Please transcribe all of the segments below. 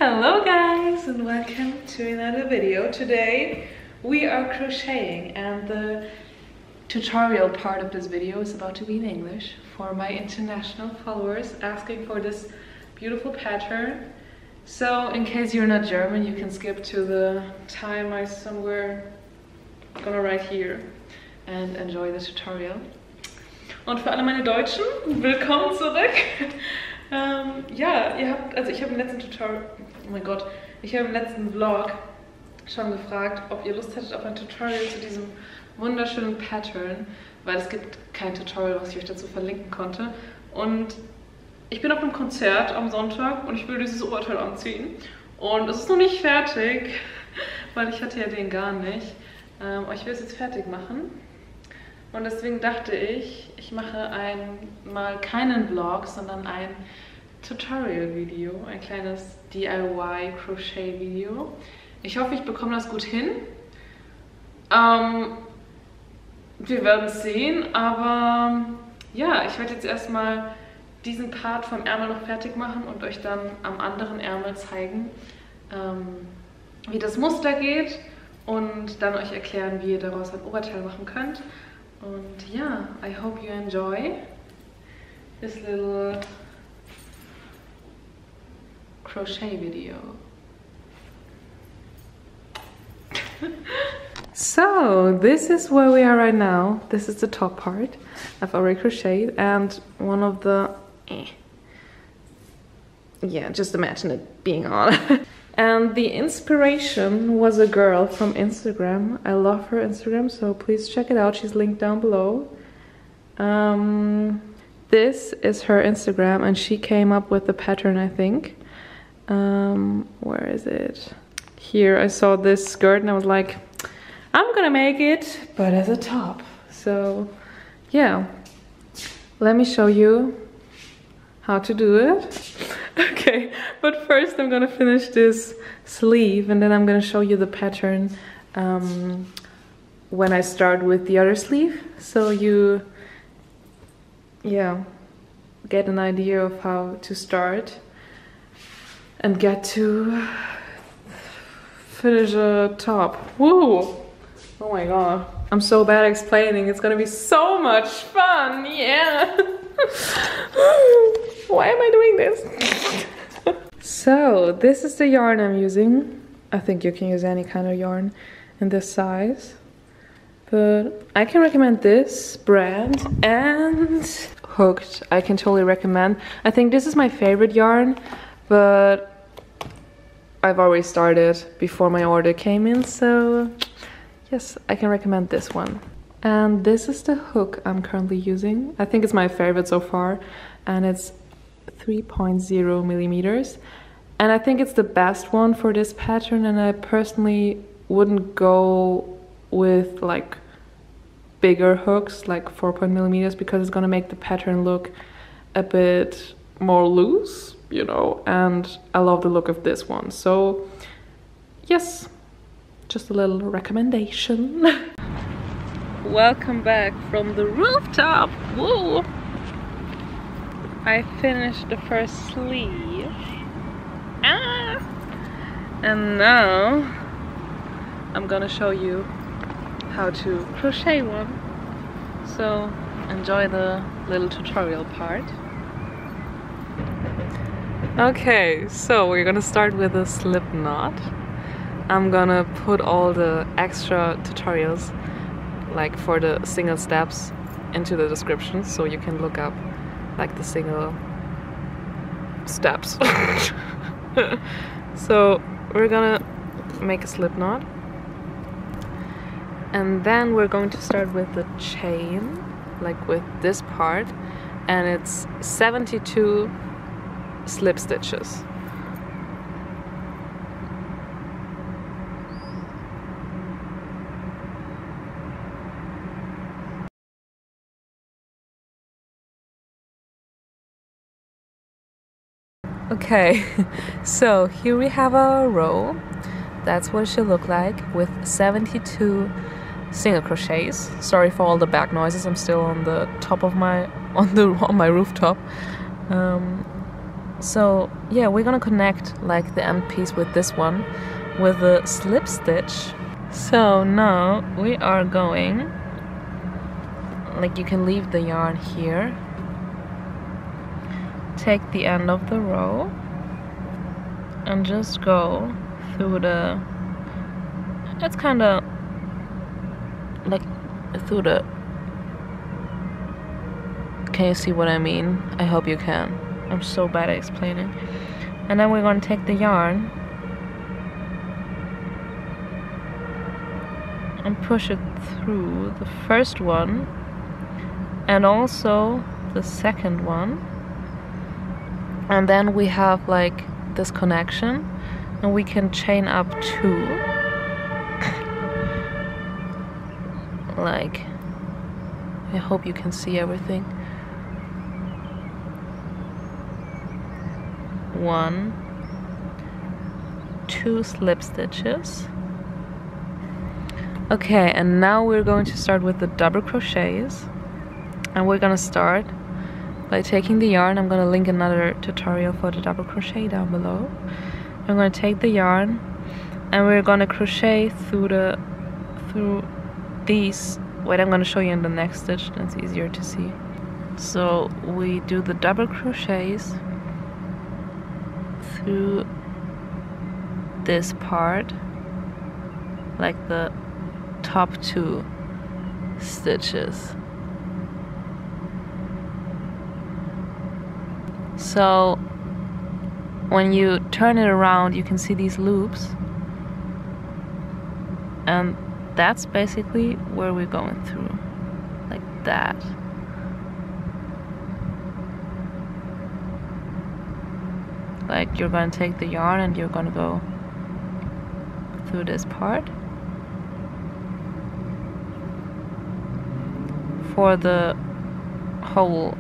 Hello guys and welcome to another video. Today we are crocheting and the tutorial part of this video is about to be in English for my international followers asking for this beautiful pattern. So in case you're not German, you can skip to the time I somewhere gonna write here and enjoy the tutorial. Und für alle meine Deutschen, willkommen zurück. Ja, ich habe im letzten Tutorial, oh mein Gott, ich habe im letzten Vlog schon gefragt, ob ihr Lust hättet auf ein Tutorial zu diesem wunderschönen Pattern, weil es gibt kein Tutorial, was ich euch dazu verlinken konnte. Und ich bin auf einem Konzert am Sonntag und ich will dieses Oberteil anziehen. Und es ist noch nicht fertig, weil ich hatte ja den gar nicht. Aber ich will es jetzt fertig machen. Und deswegen dachte ich, ich mache mal keinen Vlog, sondern ein Tutorial-Video, ein kleines DIY-Crochet-Video. Ich hoffe, ich bekomme das gut hin. Wir werden es sehen, aber ja, ich werde jetzt erstmal diesen Part vom Ärmel noch fertig machen und euch dann am anderen Ärmel zeigen, wie das Muster geht und dann euch erklären, wie ihr daraus ein Oberteil machen könnt. Und ja, I hope you enjoy this little crochet video. So, this is where we are right now. This is the top part. I've already crocheted and one of the... yeah, just imagine it being on. And the inspiration was a girl from Instagram. I love her Instagram, so please check it out. She's linked down below. This is her Instagram, and she came up with the pattern, I think. Where is it? Here, I saw this skirt and I was like, I'm gonna make it, but as a top. So, yeah. Let me show you how to do it. Okay, but first I'm gonna finish this sleeve and then I'm gonna show you the pattern when I start with the other sleeve, so you get an idea of how to start and get to finish a top. Woo! Oh my god, I'm so bad at explaining. It's gonna be so much fun, yeah! Why am I doing this? So, this is the yarn I'm using. I think you can use any kind of yarn in this size. But I can recommend this brand and Hooked. I can totally recommend. I think this is my favorite yarn, but I've already started before my order came in, so yes, I can recommend this one. And this is the hook I'm currently using. I think it's my favorite so far, and it's 3.0 millimeters. And I think it's the best one for this pattern, and I personally wouldn't go with like bigger hooks, like 4 millimeters, because it's gonna make the pattern look a bit more loose, you know, and I love the look of this one. So yes, just a little recommendation. Welcome back from the rooftop. Woo! I finished the first sleeve. And now I'm gonna show you how to crochet one. So enjoy the little tutorial part. Okay, so we're gonna start with a slip knot. I'm gonna put all the extra tutorials, like for the single steps, into the description, so you can look up like the single steps. So we're gonna make a slip knot, and then we're going to start with the chain, like with this part, and it's 72 slip stitches. Okay, so here we have our row. That's what it should look like with 72 single crochets. Sorry for all the back noises. I'm still on the top of my on my rooftop. So yeah, we're gonna connect like the end piece with this one with a slip stitch. So now we are going, like, you can leave the yarn here, take the end of the row and just go through the, it's kind of like through the, can you see what I mean? I hope you can. I'm so bad at explaining. And then we're going to take the yarn and push it through the first one and also the second one, and then we have like this connection and we can chain up 2 like, I hope you can see everything. 1, 2 slip stitches. Okay, and now we're going to start with the double crochets, and we're gonna start by taking the yarn. I'm gonna link another tutorial for the double crochet down below. I'm gonna take the yarn and we're gonna crochet through these. Wait, I'm gonna show you in the next stitch, that's easier to see. So we do the double crochets through this part, like the top 2 stitches. So when you turn it around, you can see these loops, and that's basically where we're going through, like that. Like, you're going to take the yarn and you're going to go through this part for the whole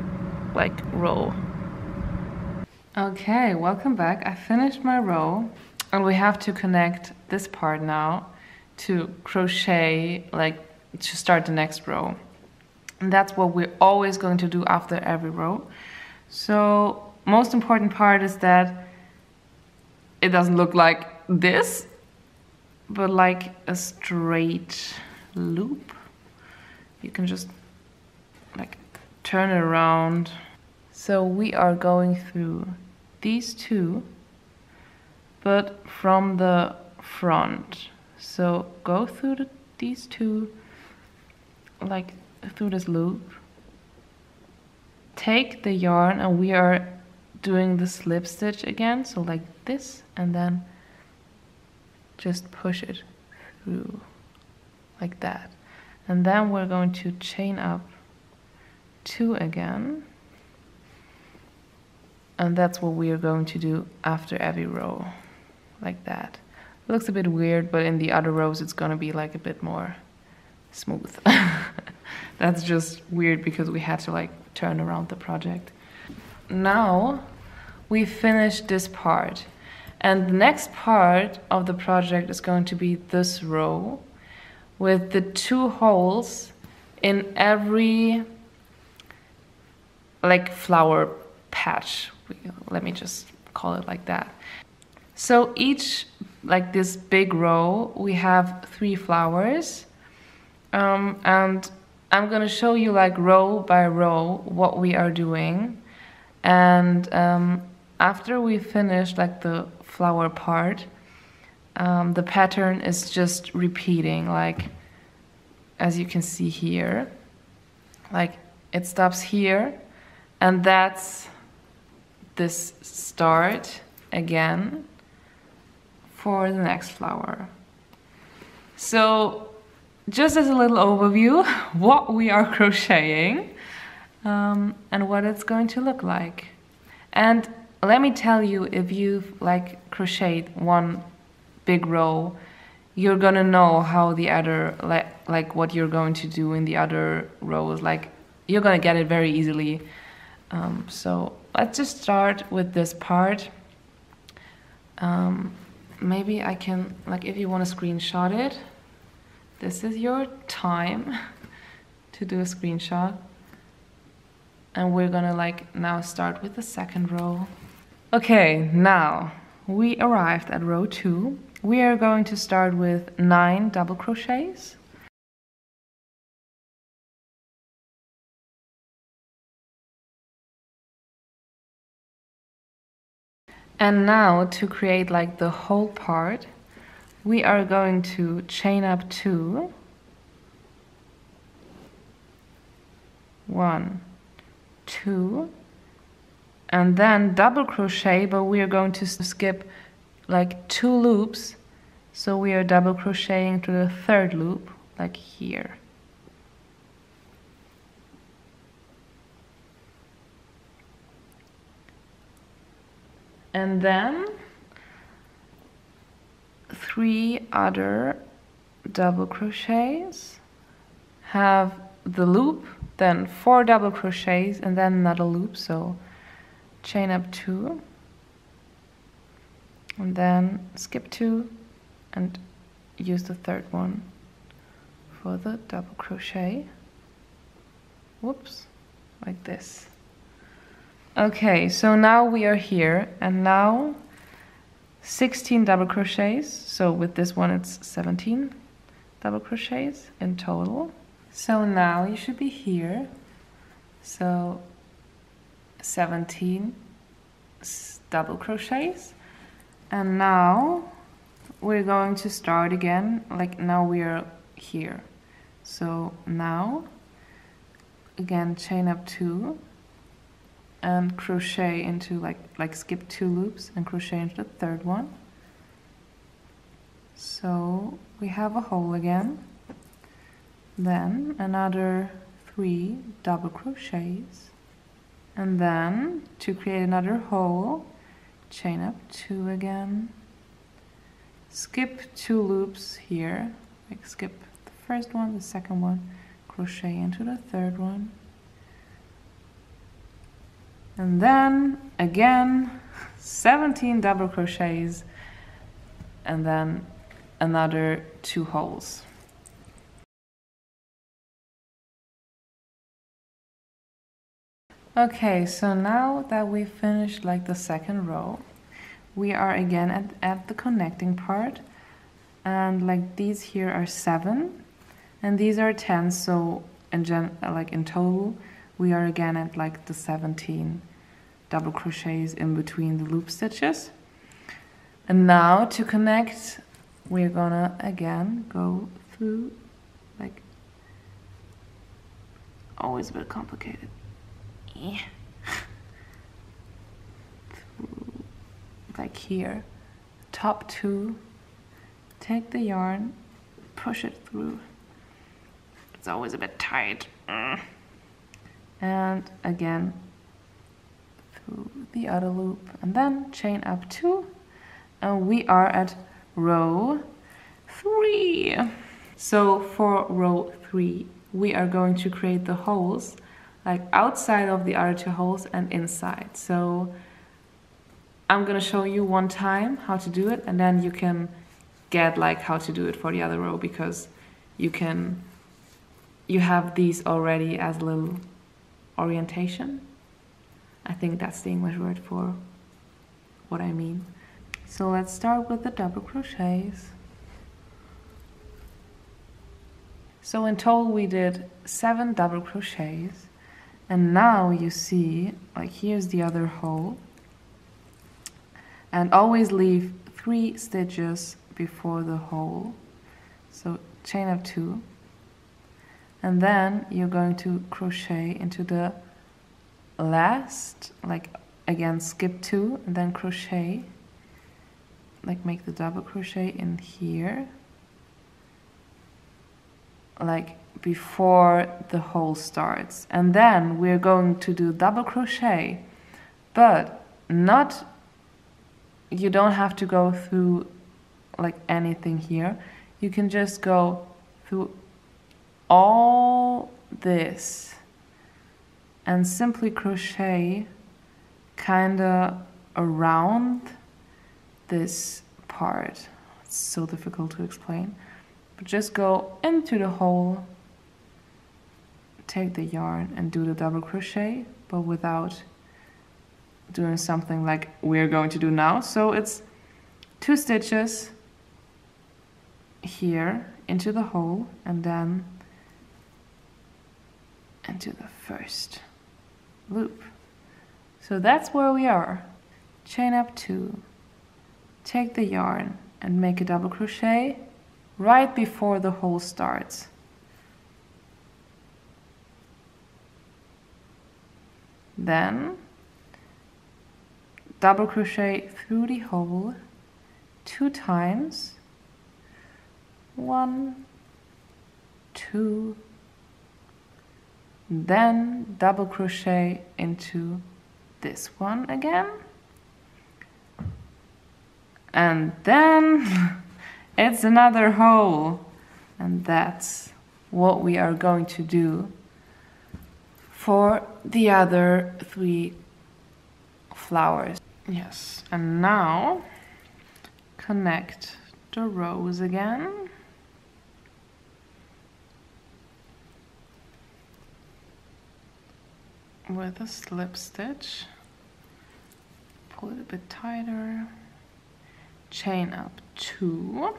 like row. Okay, welcome back. I finished my row and we have to connect this part now to crochet, like to start the next row. And that's what we're always going to do after every row. So most important part is that it doesn't look like this, but like a straight loop. You can just like turn it around. So we are going through these 2, but from the front. So go through these 2, like through this loop. Take the yarn and we are doing the slip stitch again, so like this, and then just push it through like that. And then we're going to chain up 2 again, and that's what we are going to do after every row, like that. It looks a bit weird, but in the other rows it's gonna be like a bit more smooth. That's just weird because we had to like turn around the project. Now we finished this part, and the next part of the project is going to be this row with the 2 holes in every like flower patch. Let me just call it like that. So each, like this big row, we have 3 flowers, and I'm gonna show you like row by row what we are doing. And after we finish like the flower part, the pattern is just repeating, like as you can see here, like it stops here, and that's this start again for the next flower. So just as a little overview, what we are crocheting and what it's going to look like. And let me tell you, if you've like crocheted one big row, you're gonna know how the other, like what you're going to do in the other rows. Like you're gonna get it very easily. So let's just start with this part. Maybe I can, like, if you want to screenshot it, this is your time to do a screenshot. And we're gonna like now start with the second row. Okay, now we arrived at row 2. We are going to start with 9 double crochets. And now to create like the whole part, we are going to chain up 2, 1, 2, and then double crochet, but we are going to skip like 2 loops, so we are double crocheting to the 3rd loop, like here. And then 3 other double crochets, have the loop, then 4 double crochets, and then another loop, so chain up 2, and then skip 2 and use the 3rd one for the double crochet. Whoops, like this. Okay, so now we are here, and now 16 double crochets, so with this one it's 17 double crochets in total. So now you should be here, so 17 double crochets, and now we're going to start again, like now we are here. So now again chain up 2 and crochet into like skip 2 loops and crochet into the 3rd one. So we have a hole again, then another 3 double crochets, and then to create another hole, chain up 2 again, skip 2 loops here, like skip the 1st one, the 2nd one, crochet into the 3rd one, and then again 17 double crochets, and then another 2 holes. Okay, so now that we finished like the 2nd row, we are again at the connecting part, and like these here are 7 and these are 10, so in total we are again at like the 17 double crochets in between the loop stitches. And now to connect, we're gonna again go through, like, always a bit complicated. Like here, top 2, take the yarn, push it through. It's always a bit tight. And again through the other loop, and then chain up 2, and we are at row 3. So for row 3, we are going to create the holes like outside of the other 2 holes and inside. So I'm gonna show you one time how to do it, and then you can get like how to do it for the other row, because you have these already as a little orientation. I think that's the English word for what I mean. So let's start with the double crochets. So in total we did 7 double crochets, and now you see, like, here's the other hole, and always leave 3 stitches before the hole. So chain up 2, and then you're going to crochet into the last, like again skip 2 and then crochet, like make the double crochet in here, like before the hole starts. And then we're going to do double crochet, but not, you don't have to go through like anything here. You can just go through all this and simply crochet kinda around this part. It's so difficult to explain, but just go into the hole, take the yarn and do the double crochet, but without doing something like we're going to do now. So it's 2 stitches here into the hole and then into the first loop. So that's where we are. Chain up 2, take the yarn and make a double crochet right before the hole starts. Then double crochet through the hole 2 times, 1, 2, then double crochet into this one again, and then it's another hole, and that's what we are going to do for the other 3 flowers. Yes, and now connect the rows again. With a slip stitch, pull it a bit tighter, chain up 2,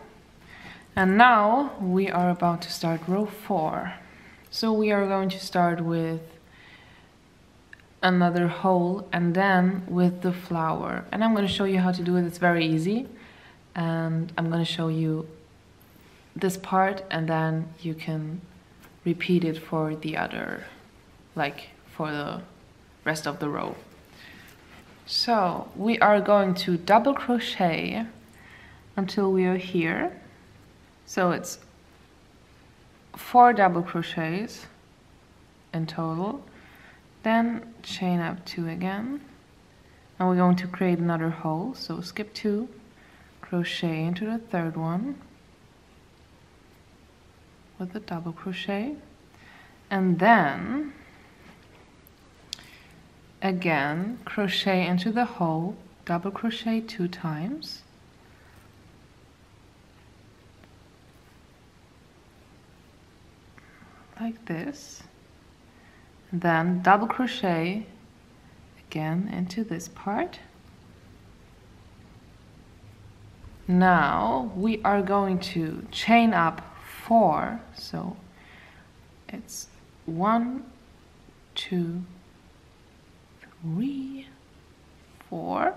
and now we are about to start row 4. So we are going to start with another hole and then with the flower, and I'm going to show you how to do it. It's very easy, and I'm going to show you this part and then you can repeat it for the other, like for the rest of the row. So we are going to double crochet until we are here. So it's 4 double crochets in total, then chain up 2 again, and we're going to create another hole. So skip 2, crochet into the 3rd one with a double crochet, and then again crochet into the hole, double crochet 2 times, like this, and then double crochet again into this part. Now we are going to chain up 4, so it's 1, 2, 3, 4,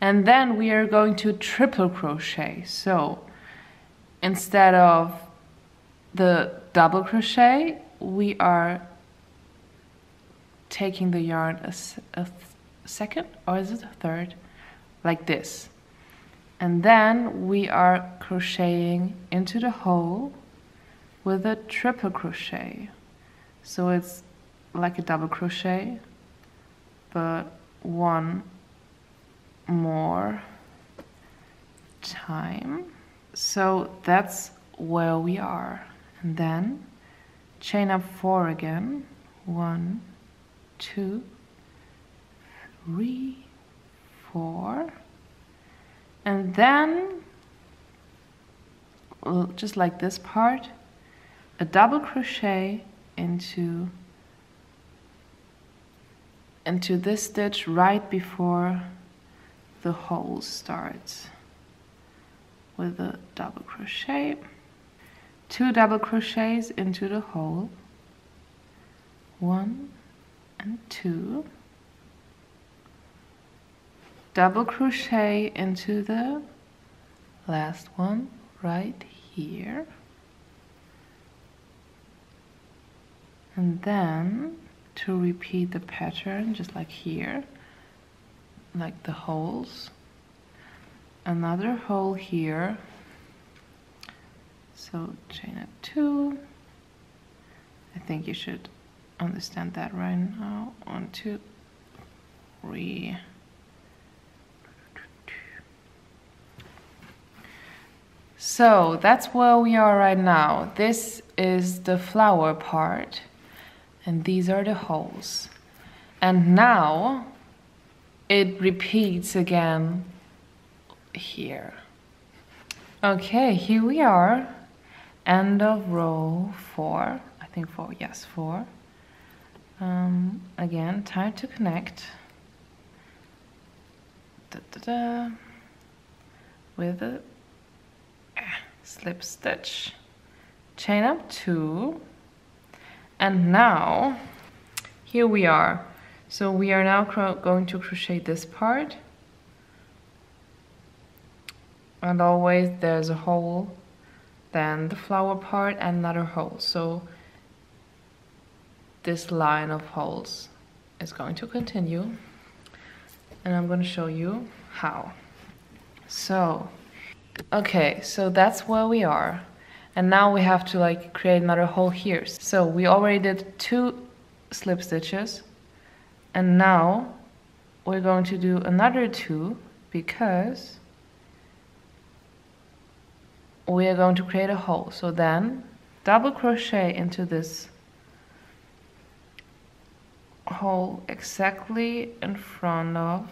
and then we are going to triple crochet. So instead of the double crochet, we are taking the yarn a second, or is it a third, like this, and then we are crocheting into the hole with a triple crochet. So it's like a double crochet, but 1 more time. So that's where we are, and then chain up 4 again, 1, 2, 3, 4, and then just like this part, a double crochet into this stitch right before the hole starts with a double crochet, 2 double crochets into the hole, 1 and 2, double crochet into the last one right here, and then to repeat the pattern just like here, like the holes, another hole here, so chain up 2. I think you should understand that right now. 1, 2, 3. So that's where we are right now. This is the flower part, and these are the holes. And now it repeats again here. Okay, here we are, end of row 4. I think 4, yes, 4. Again, time to connect. with a slip stitch, chain up 2, and now here we are. So we are now going to crochet this part, and always there's a hole, then the flower part and another hole. So this line of holes is going to continue, and I'm going to show you how. So okay, so that's where we are, and now we have to like create another hole here. So we already did 2 slip stitches, and now we're going to do another 2 because we are going to create a hole. So then double crochet into this hole exactly in front of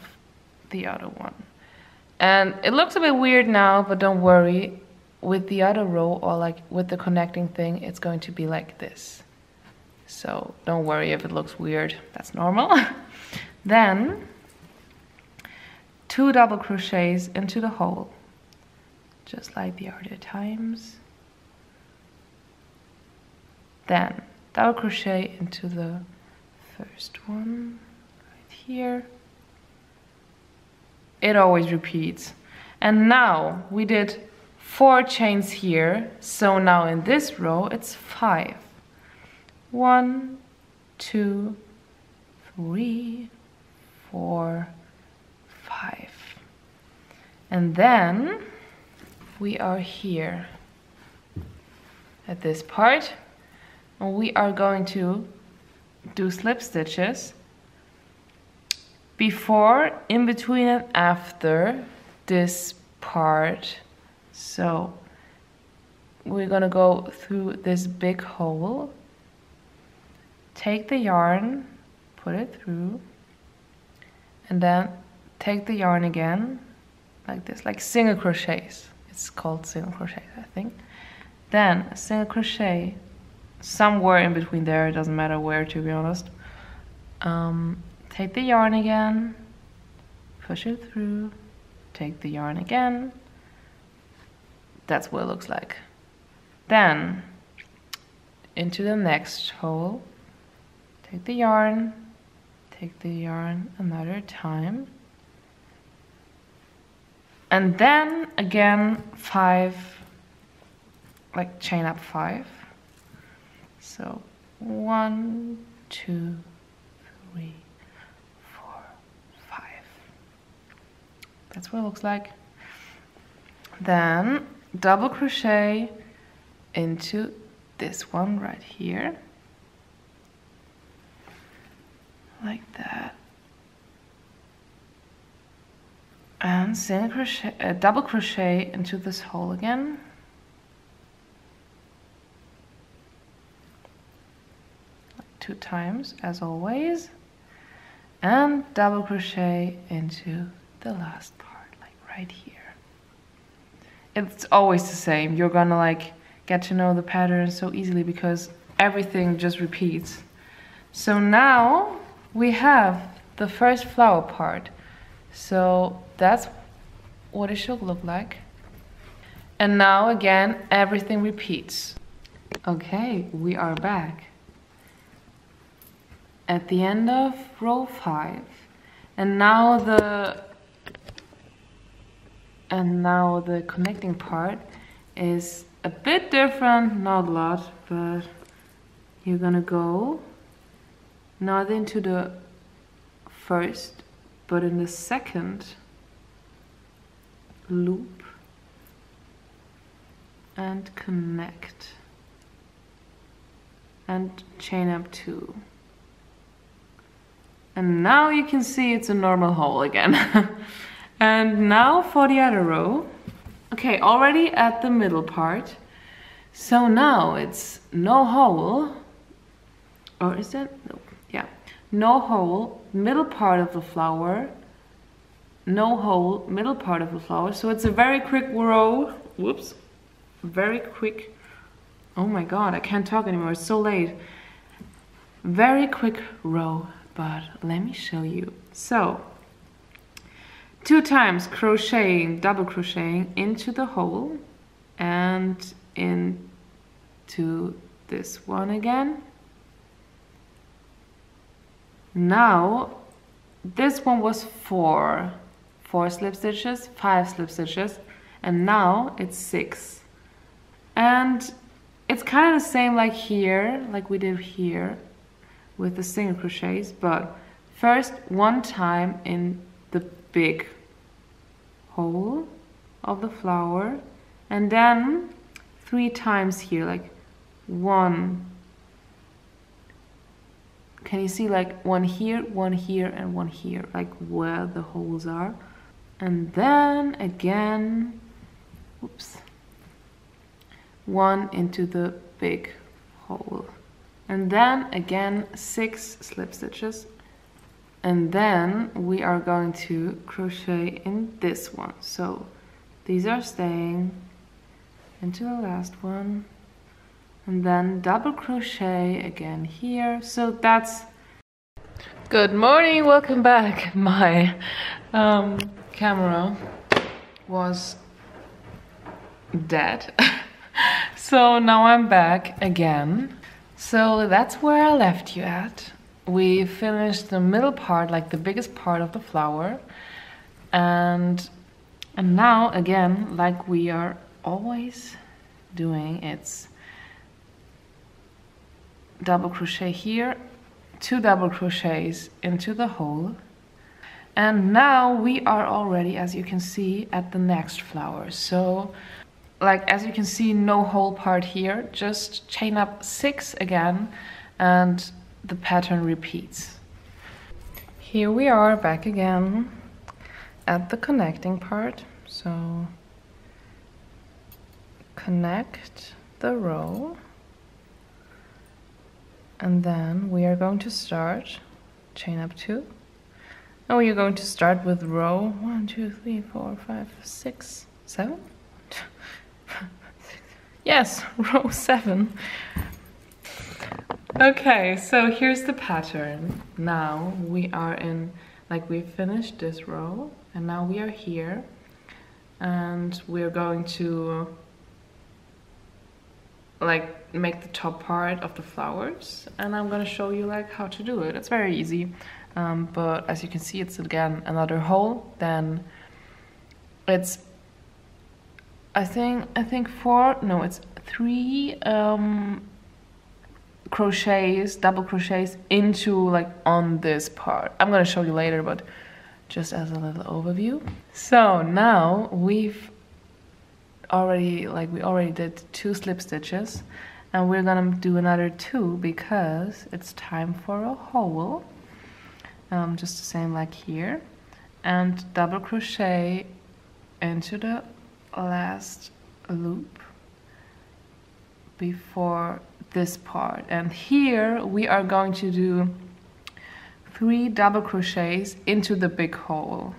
the other one. And it looks a bit weird now, but don't worry, with the other row or like with the connecting thing, it's going to be like this. So don't worry if it looks weird, that's normal. Then 2 double crochets into the hole, just like the other times. Then double crochet into the first one right here. It always repeats. And now we did 4 chains here, so now in this row it's 5. 1, 2, 3, 4, 5. And then we are here at this part, and we are going to do slip stitches before, in between, and after this part. So we're gonna go through this big hole, take the yarn, put it through, and then take the yarn again like this, like single crochets. It's called single crochet, I think. Then a single crochet somewhere in between there, it doesn't matter where, to be honest. Take the yarn again, push it through, take the yarn again. That's what it looks like. Then into the next hole, take the yarn another time, and then again 5, like chain up 5. So 1, 2, 3, 4, 5. That's what it looks like. Then double crochet into this one right here, like that, and single crochet, double crochet into this hole again, like 2 times as always, and double crochet into the last part, like right here. It's always the same. You're gonna like get to know the pattern so easily because everything just repeats. So now we have the first flower part. So that's what it should look like. And now again, everything repeats. Okay, we are back at the end of row 5. And now the connecting part is a bit different, not a lot, but you're gonna go not into the first, but in the second loop and connect and chain up 2. And now you can see it's a normal hole again. And now for the other row. Okay, already at the middle part. So now it's no hole, or is that? No, yeah. No hole, middle part of the flower. No hole, middle part of the flower. So it's a very quick row. Whoops. Very quick. Oh my god, I can't talk anymore. It's so late. Very quick row, but let me show you. So 2 times crocheting, double crocheting into the hole and into this one again. Now this one was 4 slip stitches, 5 slip stitches, and now it's 6. And it's kind of the same like here, like we did here with the single crochets, but first 1 time in the big hole of the flower, and then 3 times here, like 1. Can you see, like 1 here, 1 here, and 1 here, like where the holes are? And then again, oops, 1 into the big hole. And then again 6 slip stitches. And then we are going to crochet in this one. So these are staying into the last one. And then double crochet again here. So that's... Good morning, welcome back. My camera was dead. So now I'm back again. So that's where I left you at. We finished the middle part, like the biggest part of the flower. And now again, like we are always doing, it's double crochet here, 2 double crochets into the hole. And now we are already, as you can see, at the next flower. So like as you can see, no hole part here, just chain up 6 again and the pattern repeats. Here we are back again at the connecting part. So connect the row, and then we are going to start chain up 2. And we are going to start with row 1, 2, 3, 4, 5, 6, 7. Yes, row 7. Okay, so here's the pattern. Now we are in, like we finished this row, and now we are here, and we're going to like make the top part of the flowers, and I'm gonna show you like how to do it. It's very easy, but as you can see, it's again another hole. Then it's I think 4, no, it's 3 crochets, double crochets into like on this part. I'm gonna show you later, but just as a little overview. So now we've already, like we already did 2 slip stitches, and we're gonna do another 2 because it's time for a hole. Just the same like here, and double crochet into the last loop before this part. And here we are going to do 3 double crochets into the big hole.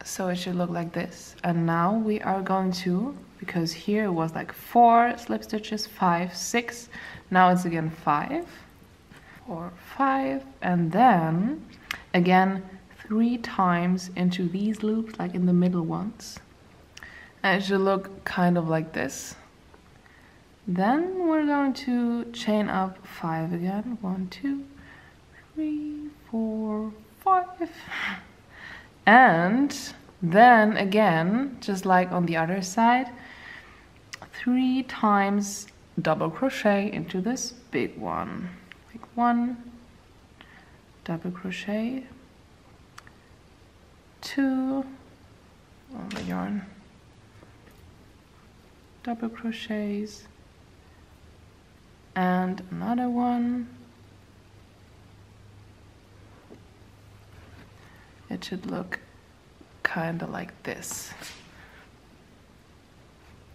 So it should look like this. And now we are going to, because here it was like 4 slip stitches, 5, 6, now it's again 5, 4, 5, and then again 3 times into these loops, like in the middle ones. And it should look kind of like this. Then we're going to chain up 5 again. 1, 2, 3, 4, 5. And then again, just like on the other side, 3 times double crochet into this big one. Like 1, double crochet, 2, on the yarn, double crochets, and another one. It should look kind of like this.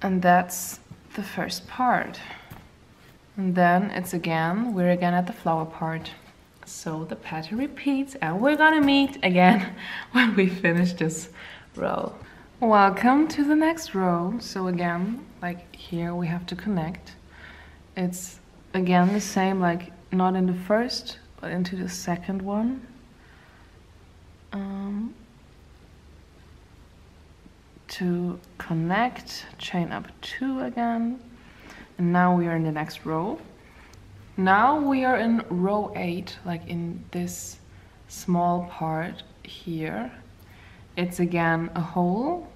And that's the first part. And then we're again at the flower part. So the pattern repeats, and we're gonna meet again when we finish this row. Welcome to the next row. So again, like here we have to connect. It's again the same, like not in the first, but into the second one. to connect, chain up 2 again, and now we are in the next row. Now we are in row 8, like in this small part here. It's again a hole,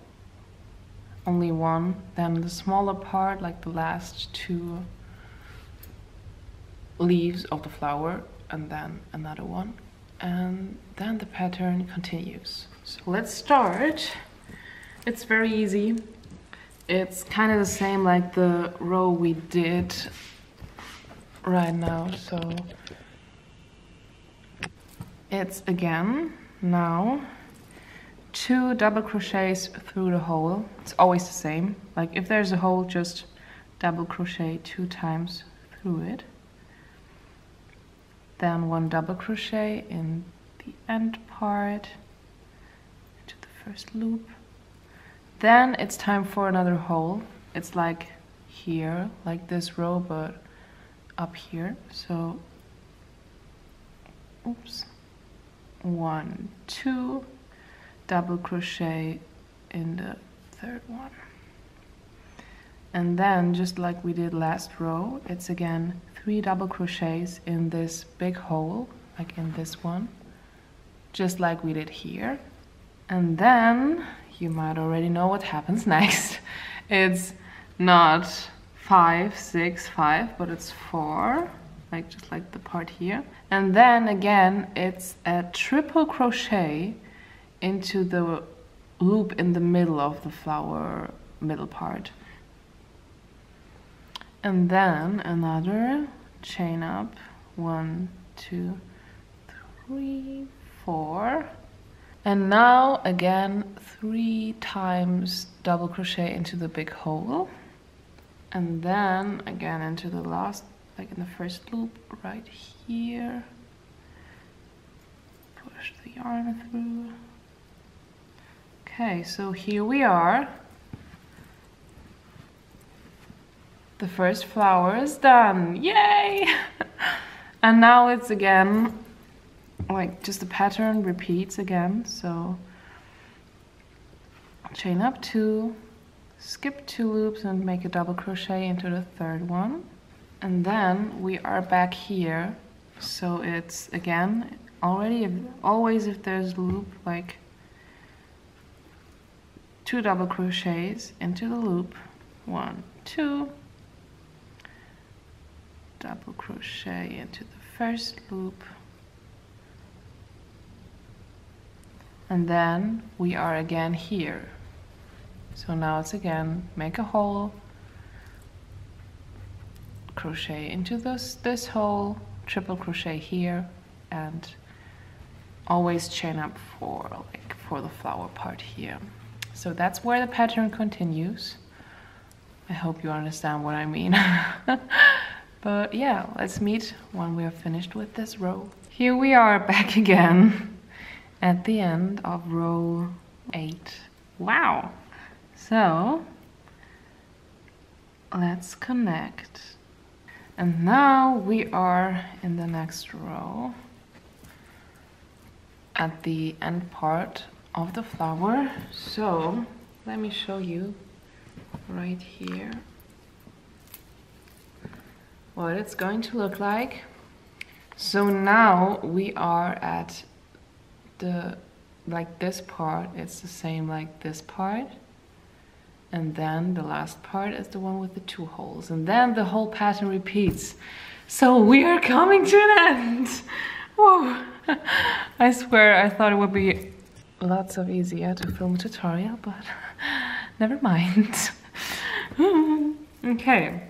only one, then the smaller part, like the last 2 leaves of the flower, and then another one, and then the pattern continues. So let's start. It's very easy. It's kind of the same like the row we did right now. So it's again now 2 double crochets through the hole. It's always the same. Like if there's a hole, just double crochet 2 times through it. Then 1 double crochet in the end part to the first loop. Then it's time for another hole. It's like here, like this row, but up here. So, oops, 1, 2, double crochet in the third one. And then, just like we did last row, it's again 3 double crochets in this big hole, like in this one, just like we did here. And then, you might already know what happens next. It's not 5, 6, 5, but it's 4, like just like the part here. And then again, it's a triple crochet into the loop in the middle of the flower middle part. And then another chain up, 1, 2, 3, 4. And now again 3 times double crochet into the big hole, and then again into the last, like in the first loop right here, push the yarn through. Okay, so here we are. The first flower is done, yay! And now it's again like just the pattern repeats again. So chain up 2, skip 2 loops and make a double crochet into the third one, and then we are back here. So it's again always if there's a loop, like 2 double crochets into the loop, 1, 2, double crochet into the first loop, and then we are again here. So now it's again make a hole, crochet into this hole, triple crochet here, and always chain up for the flower part here. So that's where the pattern continues. I hope you understand what I mean. But yeah, let's meet when we are finished with this row. Here we are back again at the end of row 8. Wow! So let's connect. And now we are in the next row at the end part of the flower. So let me show you right here what it's going to look like. So now we are at this part. It's the same like this part, and then the last part is the one with the 2 holes, and then the whole pattern repeats. So we are coming to an end. Whoa. I swear I thought it would be lots of easier to film a tutorial, but never mind. Okay,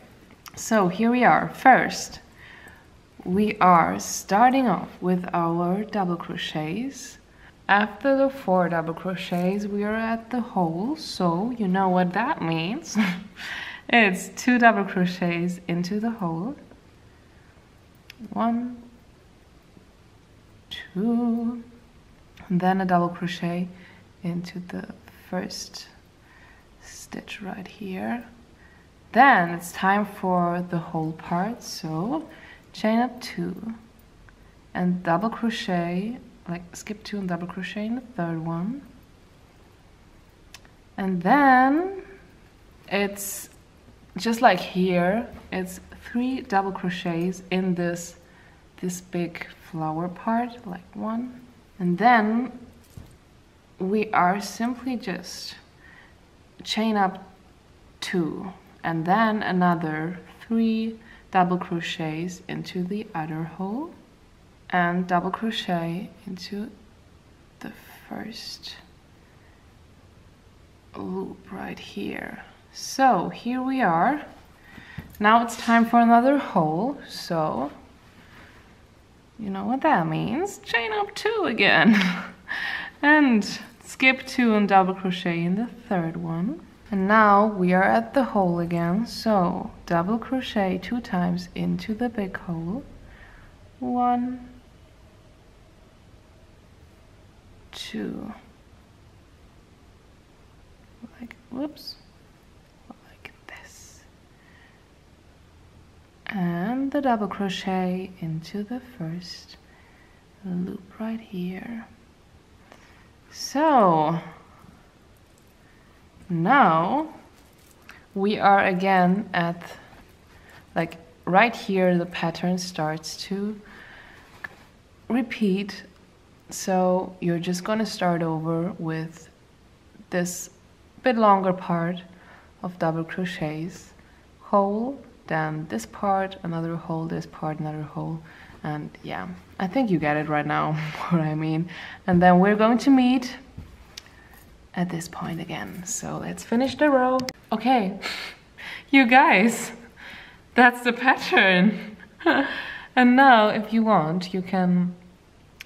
so here we are. First we are starting off with our double crochets. After the 4 double crochets we are at the hole, so you know what that means. It's 2 double crochets into the hole, 1, 2, and then a double crochet into the first stitch right here. Then it's time for the whole part, so chain up 2 and double crochet, like skip 2 and double crochet in the third one, And then it's just like here, it's 3 double crochets in this big flower part, like 1. And then we are simply just chain up 2 and then another 3 double crochets into the other hole and double crochet into the first loop right here. So here we are. Now it's time for another hole, so you know what that means. Chain up 2 again. And skip 2 and double crochet in the third one. And now we are at the hole again, so double crochet 2 times into the big hole. 1, 2, like, whoops, like this. And the double crochet into the first loop right here. So now we are again at, like, right here the pattern starts to repeat. So you're just going to start over with this bit longer part of double crochets, hole, then this part, another hole, this part, another hole, and yeah, I think you get it right now what I mean. And then we're going to meet at this point again. So let's finish the row. Okay, you guys, that's the pattern. And now if you want, you can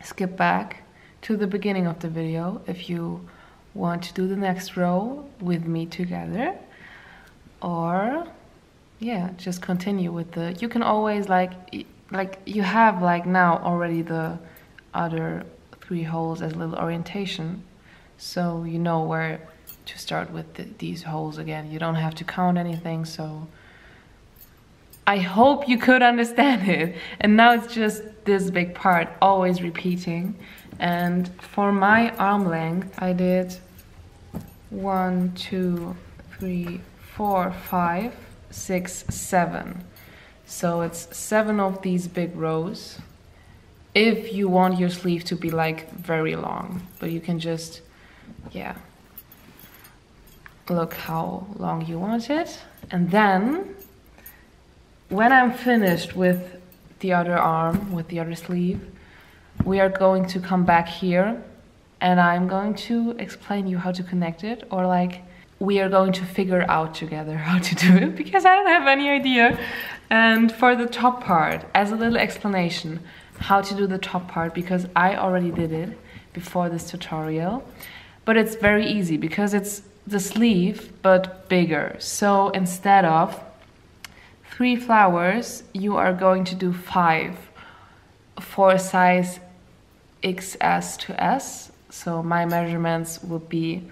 skip back to the beginning of the video if you want to do the next row with me together, or yeah, just continue with the, you can always like you have like now already the other 3 holes as a little orientation, so you know where to start with these holes again. You don't have to count anything, so I hope you could understand it. And now it's just this big part always repeating. And for my arm length I did 1, 2, 3, 4, 5, 6, 7. So it's 7 of these big rows if you want your sleeve to be like very long, but you can just, yeah, look how long you want it. And then when I'm finished with the other arm, with the other sleeve, we are going to come back here and I'm going to explain you how to connect it, or like we are going to figure out together how to do it, because I don't have any idea. And for the top part, as a little explanation, how to do the top part, because I already did it before this tutorial, but it's very easy because it's the sleeve but bigger. So instead of 3 flowers, you are going to do 5 for size XS to S. So my measurements would be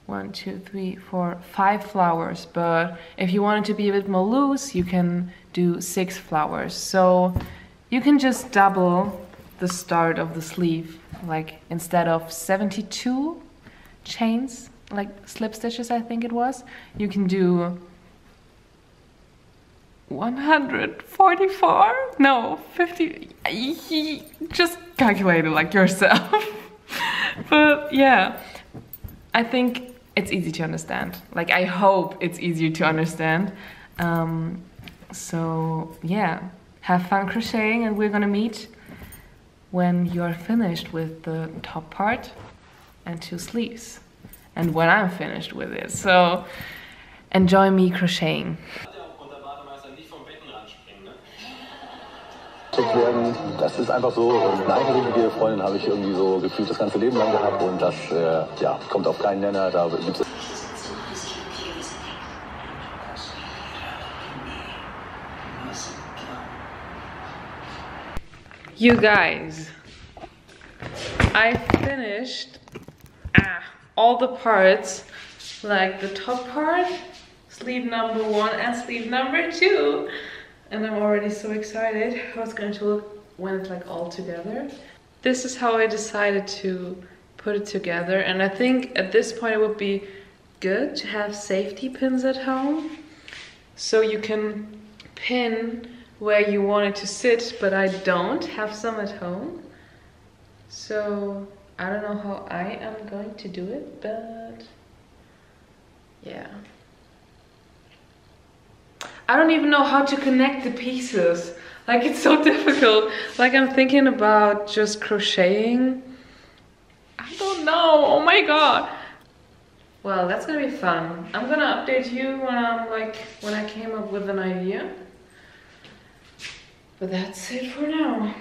1, 2, 3, 4, 5 flowers, but if you want it to be a bit more loose, you can do 6 flowers. So you can just double the start of the sleeve, like instead of 72 chains, like slip stitches I think it was, you can do 144? No, 50. Just calculate it like yourself. But yeah, I think it's easy to understand. Like, I hope it's easier to understand. So yeah, have fun crocheting, and we're gonna meet when you're finished with the top part and 2 sleeves, and when I'm finished with it. So enjoy me crocheting. Werden, das ist einfach so. Und eine richtige Freundin habe ich irgendwie so gefühlt das ganze Leben lang gehabt, und das ja, kommt auf keinen Nenner. Da gibt's You guys, I finished all the parts, like the top part, sleeve number 1 and sleeve number 2. And I'm already so excited how it's going to look when it's like all together. This is how I decided to put it together, and I think at this point it would be good to have safety pins at home, so you can pin where you want it to sit, but I don't have some at home. So I don't know how I am going to do it, but yeah. I don't even know how to connect the pieces. Like, it's so difficult. Like, I'm thinking about just crocheting. I don't know, oh my god. Well, that's gonna be fun. I'm gonna update you when I came up with an idea. But that's it for now.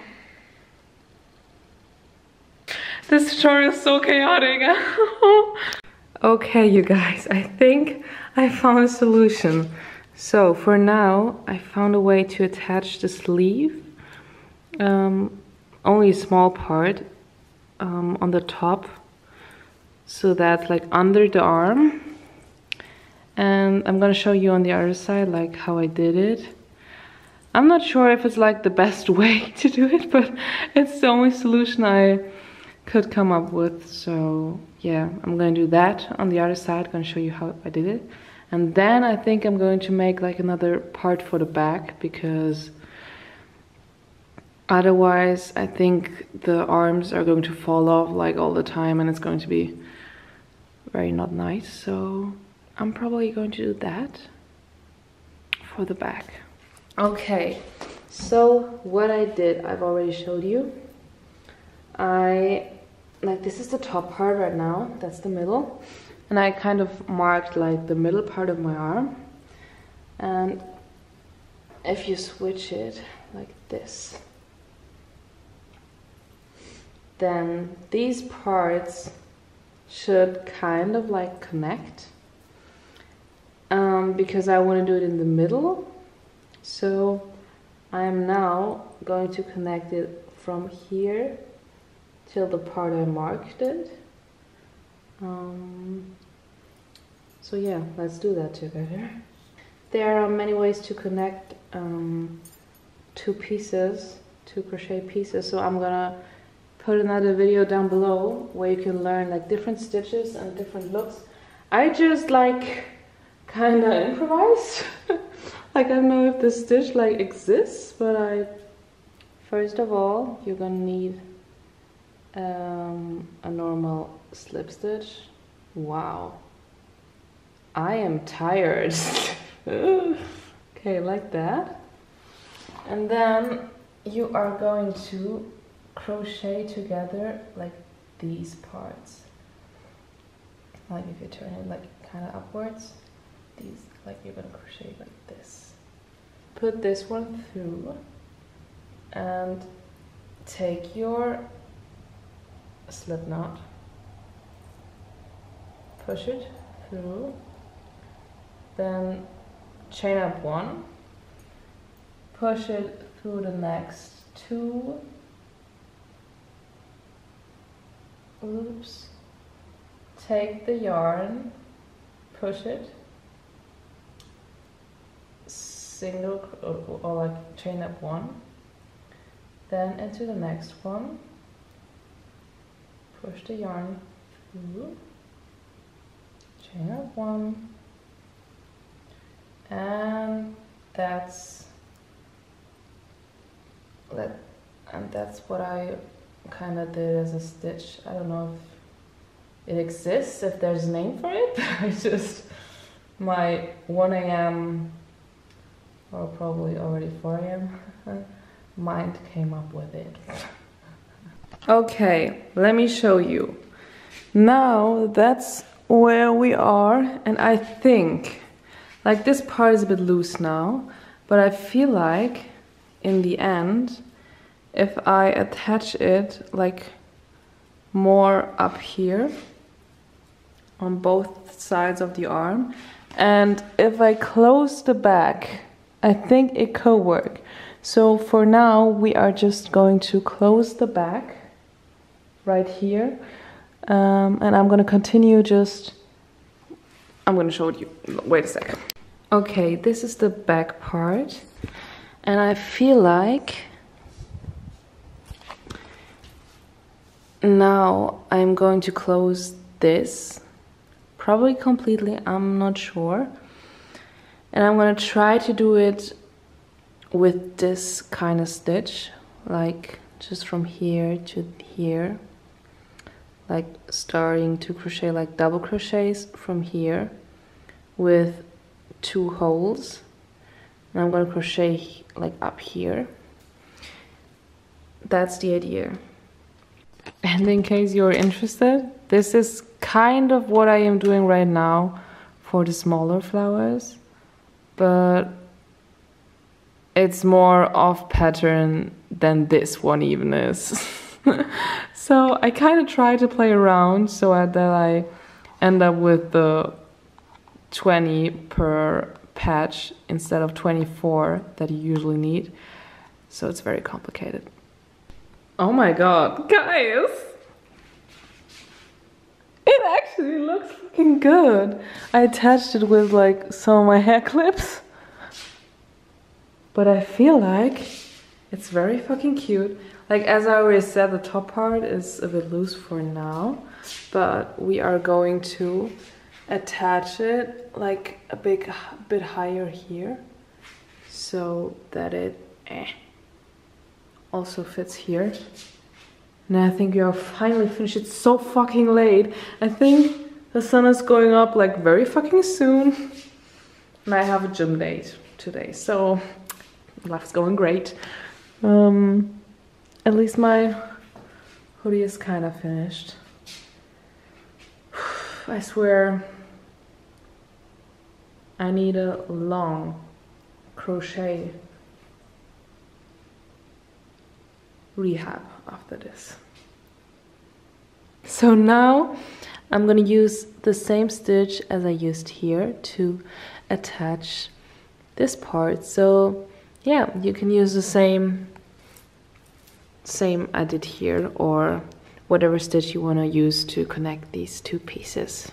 This tutorial is so chaotic. Okay, you guys, I think I found a solution. So for now, I found a way to attach the sleeve. Only a small part on the top, so that's like under the arm. And I'm gonna show you on the other side like how I did it. I'm not sure if it's like the best way to do it, but it's the only solution I could come up with. So yeah, I'm gonna do that on the other side. I'm gonna show you how I did it. And then I think I'm going to make like another part for the back, because otherwise I think the arms are going to fall off like all the time and it's going to be very not nice. So I'm probably going to do that for the back. Okay, so what I did, I've already showed you. This is the top part right now, that's the middle. And I kind of marked like the middle part of my arm. And if you switch it like this, then these parts should kind of like connect. Because I want to do it in the middle. So I am now going to connect it from here till the part I marked it. So yeah, let's do that together. There are many ways to connect two crochet pieces, so I'm gonna put another video down below where you can learn like different stitches and different looks. I just like kind of improvised. Like, I don't know if this stitch like exists, but first of all, you're gonna need a normal slip stitch. Wow, I am tired. Okay, like that. And then you are going to crochet together like these parts. Like if you turn it like kind of upwards, these, like you're gonna crochet like this. Put this one through and take your slip knot, push it through, then chain up one, push it through the next two loops, take the yarn, push it, single or like chain up one, then into the next one, push the yarn through, chain up one, and that's what I kind of did as a stitch. I don't know if it exists, if there's a name for it. It's just my 1 AM or probably already 4 AM mind came up with it. Okay, let me show you. Now that's where we are, and I think like this part is a bit loose now, but I feel like in the end, if I attach it like more up here on both sides of the arm, and if I close the back, I think it could work. So for now, we are just going to close the back right here, and I'm going to continue I'm going to show you, wait a second. Okay, this is the back part, and I feel like now I'm going to close this probably completely, I'm not sure. And I'm gonna try to do it with this kind of stitch, like just from here to here, like starting to crochet like double crochets from here with 2 holes, and I'm gonna crochet like up here. That's the idea. And in case you're interested, this is kind of what I am doing right now for the smaller flowers, but it's more off pattern than this one even is. So I kind of try to play around so that I end up with the 20 per patch instead of 24 that you usually need. So it's very complicated. Oh my god, guys! It actually looks fucking good. I attached it with like some of my hair clips. But I feel like it's very fucking cute. Like, as I already said, the top part is a bit loose for now, but we are going to attach it like a bit higher here so that it also fits here. And I think we are finally finished. It's so fucking late. I think the sun is going up like very fucking soon. And I have a gym date today, so life's going great. At least my hoodie is kind of finished. I swear I need a long crochet rehab after this. So now I'm gonna use the same stitch as I used here to attach this part. So yeah, you can use the same I did here, or whatever stitch you want to use to connect these 2 pieces.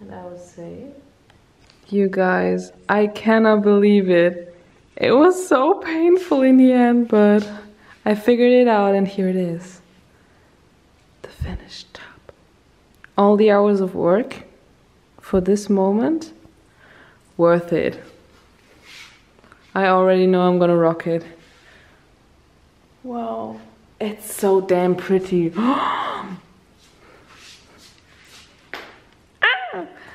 And I would say, you guys, I cannot believe it. It was so painful in the end, but I figured it out and here it is. The finished top. All the hours of work for this moment, worth it. I already know I'm gonna rock it. Wow, it's so damn pretty.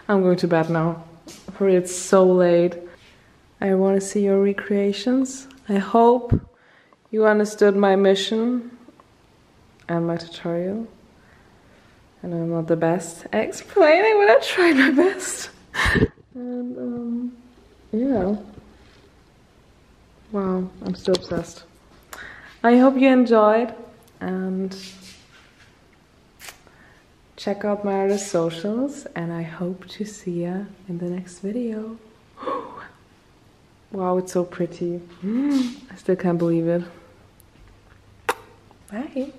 I'm going to bed now, for it's so late. I want to see your recreations. I hope you understood my mission and my tutorial. And I'm not the best at explaining, but I try my best. And yeah. Wow, I'm still obsessed. I hope you enjoyed, and check out my other socials, and I hope to see ya in the next video. Wow, it's so pretty. I still can't believe it. Bye.